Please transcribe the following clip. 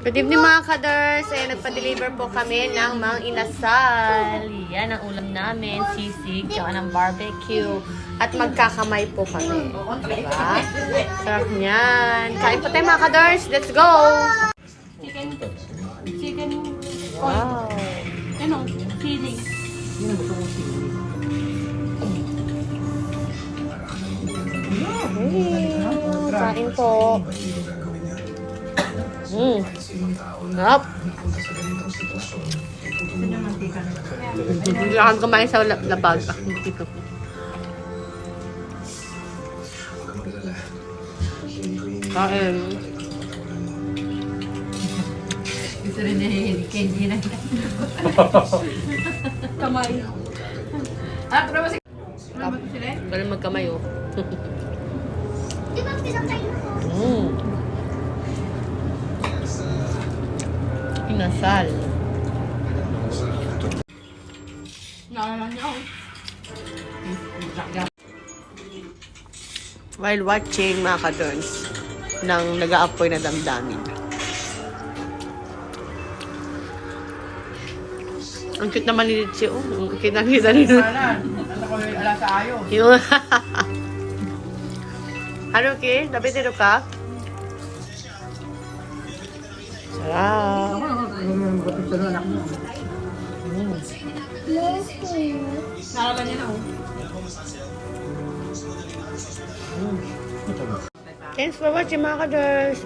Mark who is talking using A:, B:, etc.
A: Good evening mga kaders. Ayan, nagpa-deliver po kami ng mga inasal. Yan ang ulam namin, sisig, tsaka ng barbecue. At magkakamay po kami. Diba? Sarap niyan. Kain po tayo mga kaders. Let's go!
B: Chicken
A: Wow!
B: ano, chili.
A: Kain po. Sarap. Hindi akong kumain sa labag. Kain.
B: Gusto rin na candy na. Kamay. Pero mas ano ba sila?
A: Galing magkamay oh.
C: Di ba pinakain mo?
A: Inasal.
B: Naalala niya ako.
A: While watching mga kadons ng nag-aapoy na damdamin. Ang cute naman ni Litsi, oh. Kitang-kita rin.
B: Ano ko ala sa ayo.
A: Yung... Ano, Ki? Dapat dito ka? Sarap.
B: Naalala niya na ako.
A: Thanks for watching mga kadons.